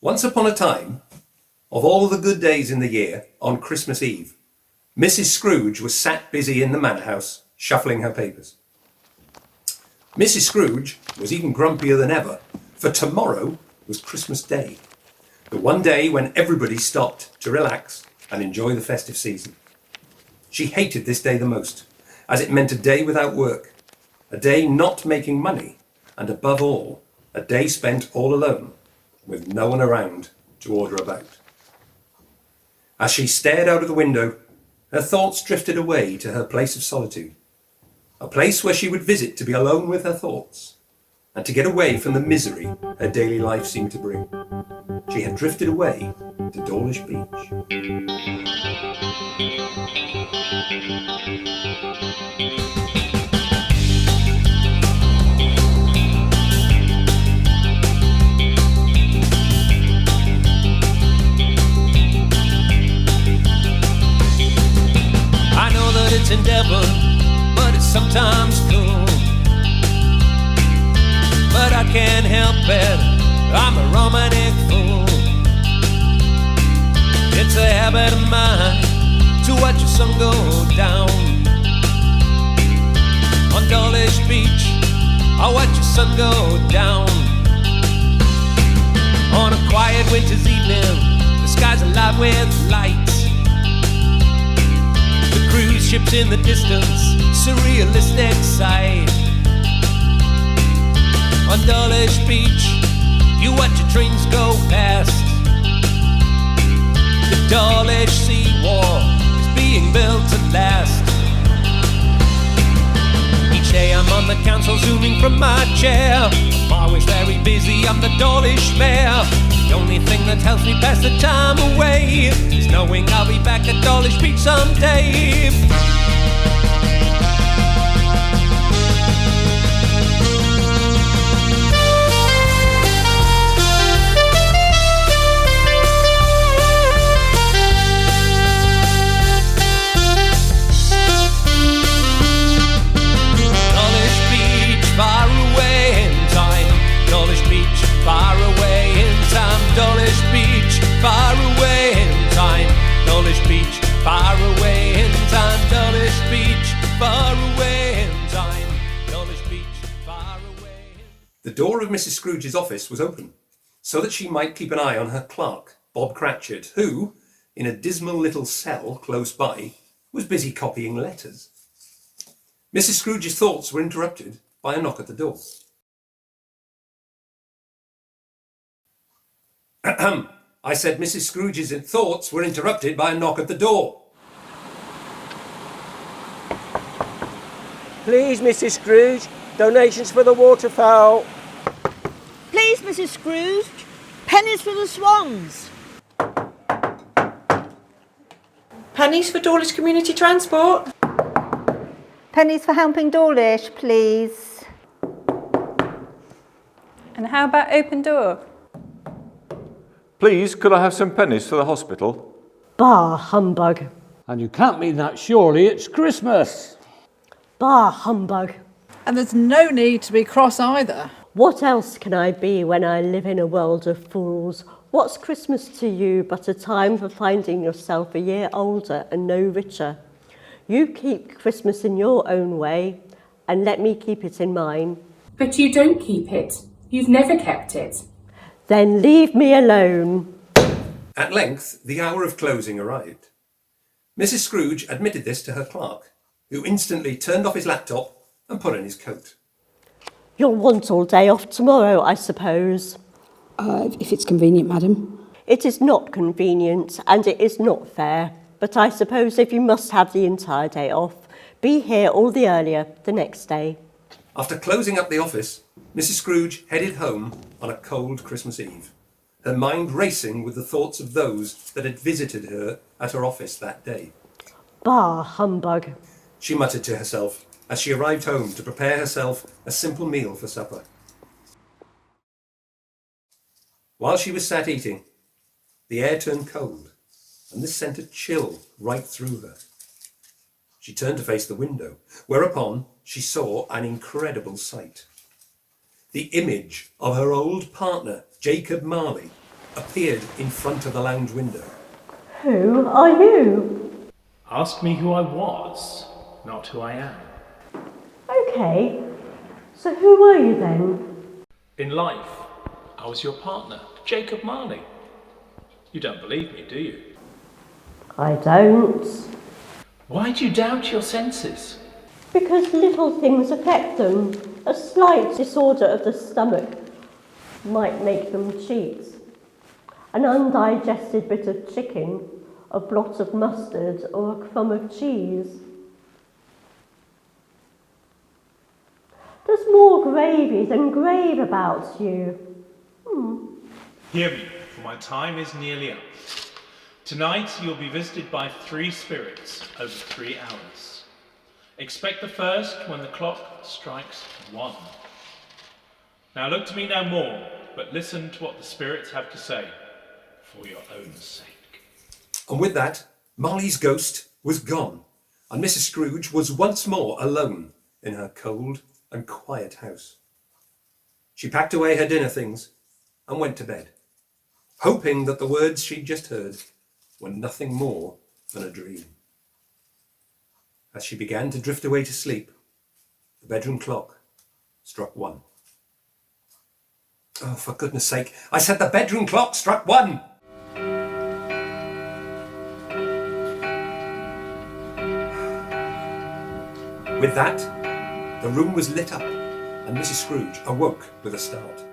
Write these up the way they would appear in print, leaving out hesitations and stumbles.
Once upon a time, of all the good days in the year, on Christmas Eve, Mrs. Scrooge was sat busy in the manor house, shuffling her papers. Mrs. Scrooge was even grumpier than ever, for tomorrow was Christmas Day, the one day when everybody stopped to relax and enjoy the festive season. She hated this day the most, as it meant a day without work, a day not making money, and above all, a day spent all alone, with no one around to order about. As she stared out of the window, her thoughts drifted away to her place of solitude, a place where she would visit to be alone with her thoughts, and to get away from the misery her daily life seemed to bring. She had drifted away to Dawlish Beach. I know that it's in Devon, but it's sometimes cool. But I can't help it, I'm a romantic fool. It's a habit of mine to watch the sun go down. On Dawlish Beach, I watch the sun go down. On a quiet winter's evening, the sky's alive with lights. The cruise ships in the distance, surrealistic sight. On Dawlish Beach, you watch the trains go past. The Dawlish seawall is being built to last. Each day I'm on the council zooming from my chair. I'm always very busy, I'm the Dawlish mayor. The only thing that helps me pass the time away is knowing I'll be back at Dawlish Beach someday. Far away in time, Dawlish Beach, far away in time, Dawlish Beach, far away in time, Dawlish Beach, far away in time, Dawlish Beach, far away in time, Dawlish Beach, far away. The door of Mrs. Scrooge's office was open, so that she might keep an eye on her clerk, Bob Cratchit, who, in a dismal little cell close by, was busy copying letters. Mrs. Scrooge's thoughts were interrupted by a knock at the door. I said Mrs. Scrooge's thoughts were interrupted by a knock at the door. Please, Mrs. Scrooge, donations for the waterfowl. Please, Mrs. Scrooge, pennies for the swans. Pennies for Dawlish Community Transport. Pennies for helping Dawlish, please. And how about Open Door? Please, could I have some pennies for the hospital? Bah, humbug. And you can't mean that, surely it's Christmas. Bah, humbug. And there's no need to be cross either. What else can I be when I live in a world of fools? What's Christmas to you but a time for finding yourself a year older and no richer? You keep Christmas in your own way, and let me keep it in mine. But you don't keep it. You've never kept it. Then leave me alone. At length, the hour of closing arrived. Mrs. Scrooge admitted this to her clerk, who instantly turned off his laptop and put on his coat. You'll want all day off tomorrow, I suppose. If it's convenient, madam. It is not convenient, and it is not fair. But I suppose if you must have the entire day off, be here all the earlier the next day. After closing up the office, Mrs. Scrooge headed home on a cold Christmas Eve, her mind racing with the thoughts of those that had visited her at her office that day. Bah, humbug, she muttered to herself as she arrived home to prepare herself a simple meal for supper. While she was sat eating, the air turned cold, and this sent a chill right through her. She turned to face the window, whereupon she saw an incredible sight. The image of her old partner, Jacob Marley, appeared in front of the lounge window. Who are you? Ask me who I was, not who I am. Okay, so who were you then? In life, I was your partner, Jacob Marley. You don't believe me, do you? I don't. Why do you doubt your senses? Because little things affect them. A slight disorder of the stomach might make them cheat. An undigested bit of chicken, a blot of mustard, or a crumb of cheese. There's more gravy than grave about you. Hear me, for my time is nearly up. Tonight you'll be visited by 3 spirits over 3 hours. Expect the first when the clock strikes 1. Now look to me no more, but listen to what the spirits have to say, for your own sake. And with that, Marley's ghost was gone, and Mrs. Scrooge was once more alone in her cold and quiet house. She packed away her dinner things and went to bed, hoping that the words she'd just heard were nothing more than a dream. As she began to drift away to sleep, the bedroom clock struck 1. Oh, for goodness sake, I said the bedroom clock struck 1! With that, the room was lit up, and Mrs. Scrooge awoke with a start.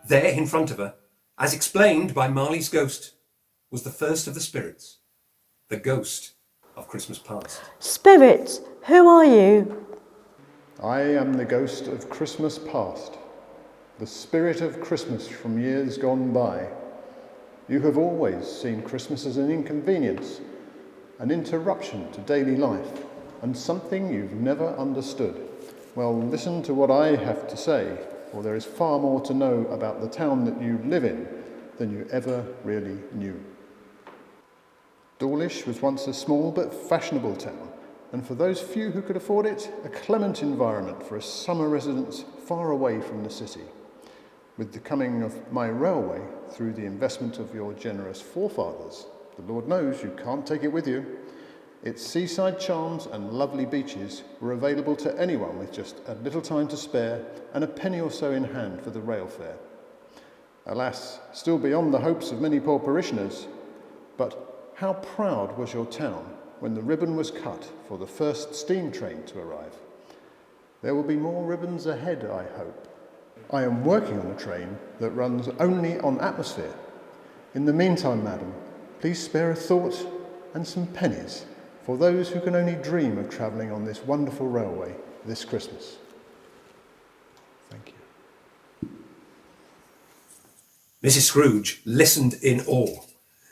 There in front of her, as explained by Marley's ghost, was the first of the spirits, the ghost of Christmas past. Spirit, who are you? I am the ghost of Christmas past, the spirit of Christmas from years gone by. You have always seen Christmas as an inconvenience, an interruption to daily life, and something you've never understood. Well, listen to what I have to say, for there is far more to know about the town that you live in than you ever really knew. Dawlish was once a small but fashionable town, and for those few who could afford it, a clement environment for a summer residence far away from the city. With the coming of my railway, through the investment of your generous forefathers, the Lord knows you can't take it with you, its seaside charms and lovely beaches were available to anyone with just a little time to spare and a penny or so in hand for the rail fare. Alas, still beyond the hopes of many poor parishioners, but how proud was your town when the ribbon was cut for the first steam train to arrive. There will be more ribbons ahead, I hope. I am working on a train that runs only on atmosphere. In the meantime, madam, please spare a thought and some pennies for those who can only dream of travelling on this wonderful railway this Christmas. Thank you. Mrs. Scrooge listened in awe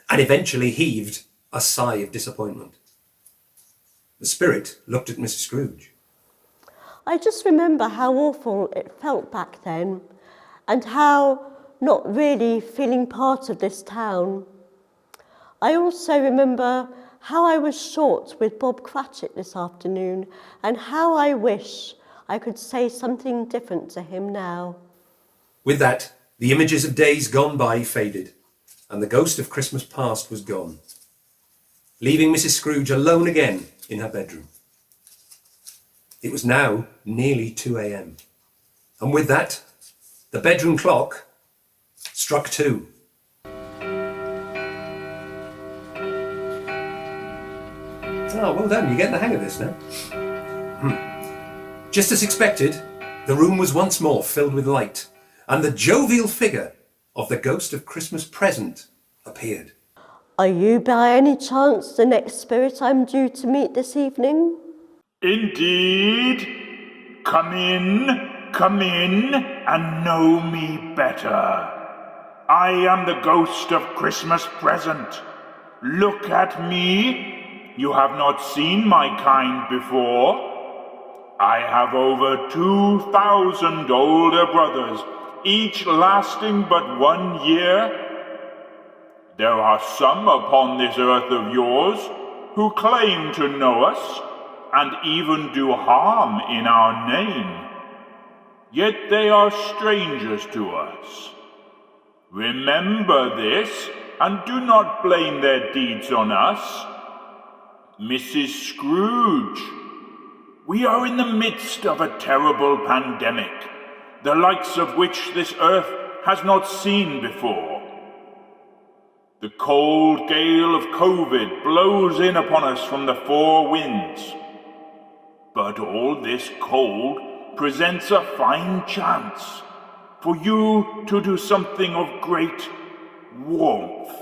and eventually heaved a sigh of disappointment. The spirit looked at Mrs. Scrooge. I just remember how awful it felt back then, and how not really feeling part of this town. I also remember how I was short with Bob Cratchit this afternoon, and how I wish I could say something different to him now. With that, the images of days gone by faded, and the ghost of Christmas past was gone, leaving Mrs. Scrooge alone again in her bedroom. It was now nearly 2 a.m, and with that, the bedroom clock struck 2. Oh, well done, you're getting the hang of this now. Just as expected, the room was once more filled with light, and the jovial figure of the ghost of Christmas present appeared. Are you by any chance the next spirit I'm due to meet this evening? Indeed. Come in, and know me better. I am the ghost of Christmas present. Look at me. You have not seen my kind before. I have over 2,000 older brothers, each lasting but 1 year. There are some upon this earth of yours who claim to know us, and even do harm in our name. Yet they are strangers to us. Remember this, and do not blame their deeds on us. Mrs. Scrooge, we are in the midst of a terrible pandemic, the likes of which this earth has not seen before. The cold gale of COVID blows in upon us from the four winds. But all this cold presents a fine chance for you to do something of great warmth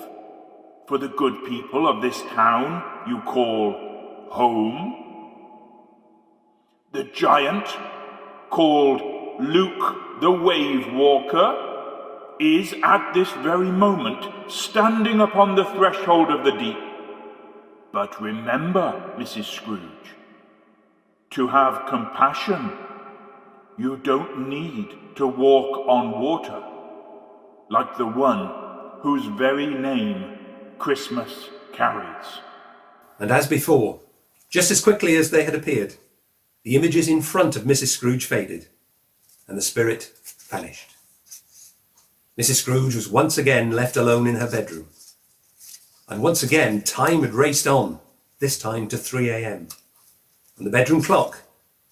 for the good people of this town you call home. The giant, called Luke the Wave Walker, is at this very moment standing upon the threshold of the deep. But remember, Mrs. Scrooge, to have compassion, you don't need to walk on water, like the one whose very name Christmas carries. And as before, just as quickly as they had appeared, the images in front of Mrs. Scrooge faded, and the spirit vanished. Mrs. Scrooge was once again left alone in her bedroom. And once again, time had raced on, this time to 3 a.m. And the bedroom clock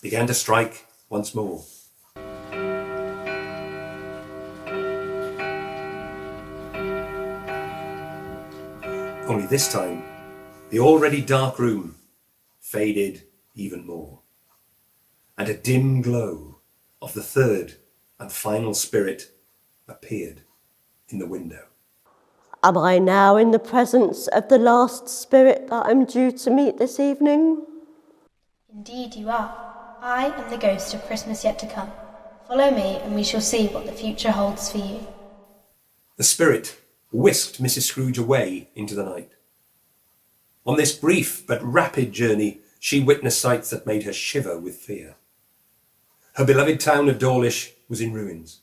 began to strike once more. Only this time, the already dark room faded even more, and a dim glow of the third and final spirit appeared in the window. Am I now in the presence of the last spirit that I'm due to meet this evening? Indeed you are. I am the ghost of Christmas yet to come. Follow me and we shall see what the future holds for you. The spirit whisked Mrs. Scrooge away into the night. On this brief but rapid journey, she witnessed sights that made her shiver with fear. Her beloved town of Dawlish was in ruins,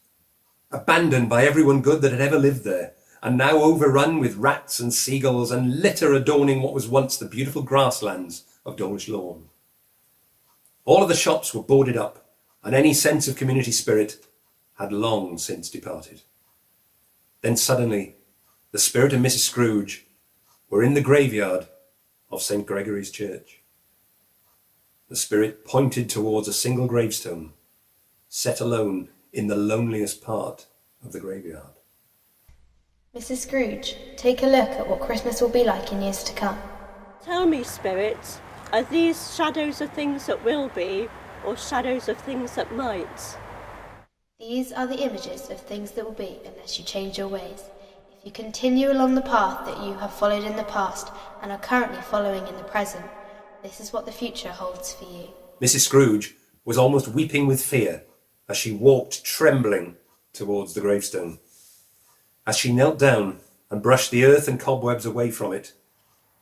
abandoned by everyone good that had ever lived there, and now overrun with rats and seagulls and litter adorning what was once the beautiful grasslands of Dawlish Lawn. All of the shops were boarded up, and any sense of community spirit had long since departed. Then suddenly, the spirit and Mrs. Scrooge were in the graveyard of St. Gregory's Church. The spirit pointed towards a single gravestone, set alone in the loneliest part of the graveyard. Mrs. Scrooge, take a look at what Christmas will be like in years to come. Tell me, spirit, are these shadows of things that will be, or shadows of things that might? These are the images of things that will be unless you change your ways. If you continue along the path that you have followed in the past and are currently following in the present, this is what the future holds for you. Mrs. Scrooge was almost weeping with fear as she walked trembling towards the gravestone. As she knelt down and brushed the earth and cobwebs away from it,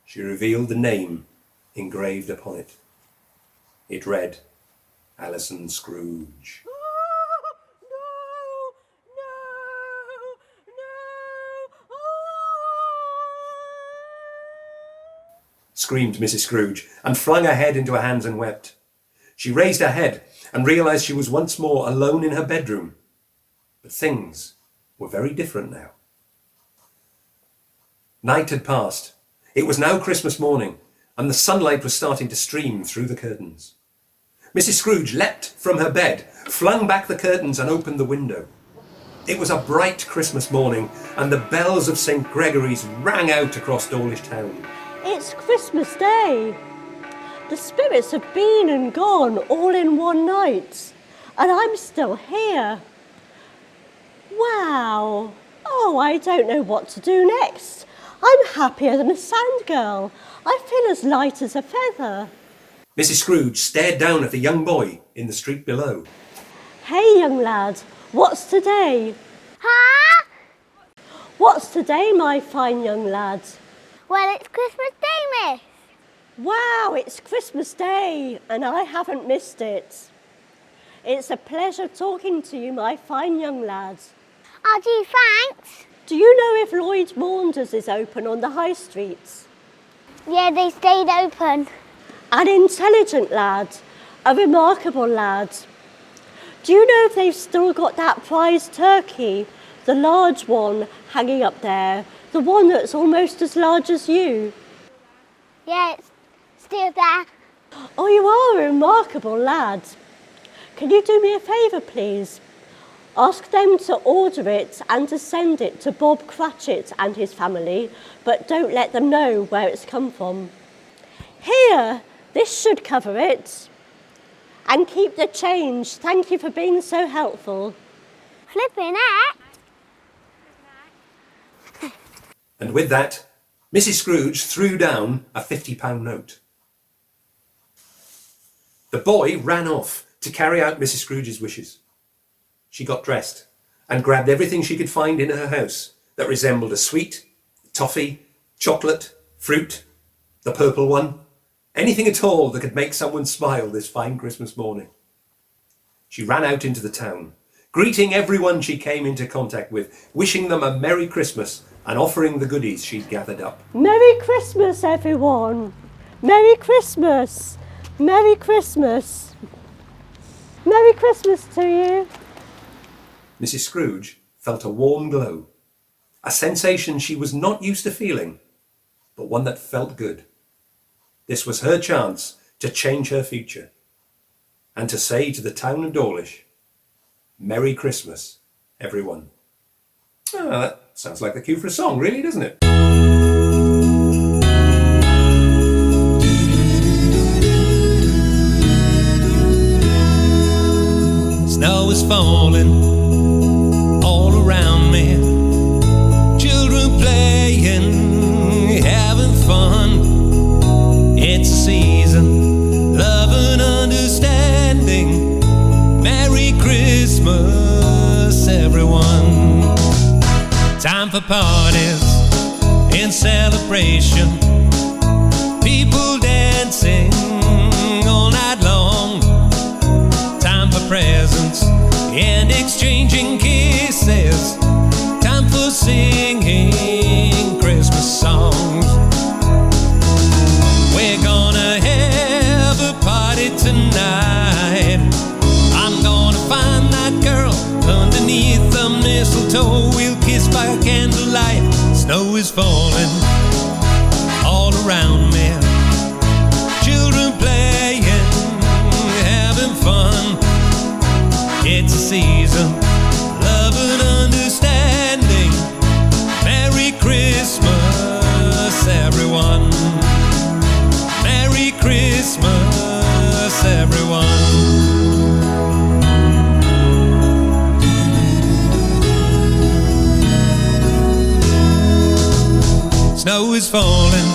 she revealed the name engraved upon it. It read, Alison Scrooge. Screamed Mrs. Scrooge, and flung her head into her hands and wept. She raised her head and realised she was once more alone in her bedroom. But things were very different now. Night had passed. It was now Christmas morning, and the sunlight was starting to stream through the curtains. Mrs. Scrooge leapt from her bed, flung back the curtains and opened the window. It was a bright Christmas morning, and the bells of St. Gregory's rang out across Dawlish town. It's Christmas Day. The spirits have been and gone all in one night, and I'm still here. Wow. Oh, I don't know what to do next. I'm happier than a sand girl. I feel as light as a feather. Mrs. Scrooge stared down at a young boy in the street below. Hey, young lad, what's today? Huh? What's today, my fine young lad? Well, it's Christmas Day, miss. Wow, it's Christmas Day, and I haven't missed it. It's a pleasure talking to you, my fine young lad. Oh, gee, thanks. Do you know if Lloyd's Maunders is open on the high streets? Yeah, they stayed open. An intelligent lad, a remarkable lad. Do you know if they've still got that prize turkey The large one hanging up there, the one that's almost as large as you. Yeah, it's still there. Oh, you are a remarkable lad. Can you do me a favour, please? Ask them to order it and to send it to Bob Cratchit and his family, but don't let them know where it's come from. Here, this should cover it. And keep the change. Thank you for being so helpful. Flipping heck. And with that, Mrs. Scrooge threw down a £50 note. The boy ran off to carry out Mrs. Scrooge's wishes. She got dressed and grabbed everything she could find in her house that resembled a sweet, toffee, chocolate, fruit, the purple one, anything at all that could make someone smile this fine Christmas morning. She ran out into the town, greeting everyone she came into contact with, wishing them a Merry Christmas and offering the goodies she'd gathered up. Merry Christmas, everyone! Merry Christmas! Merry Christmas! Merry Christmas to you! Mrs. Scrooge felt a warm glow, a sensation she was not used to feeling, but one that felt good. This was her chance to change her future and to say to the town of Dawlish, Merry Christmas, everyone. Oh, that sounds like the cue for a song, really, doesn't it? Snow is falling all around me. Children playing, having fun. It's a season, love and understanding. Merry Christmas, everyone. Time for parties in celebration. People dancing all night long. Time for presents and exchanging kisses. Time for singing Christmas songs. We're gonna have a party tonight. I'm gonna find that girl underneath the mistletoe. We'll kiss by candlelight. Snow is falling all around me. Children playing, having fun. It's a season, love and understanding. Merry Christmas, everyone. Merry Christmas, everyone. Snow is falling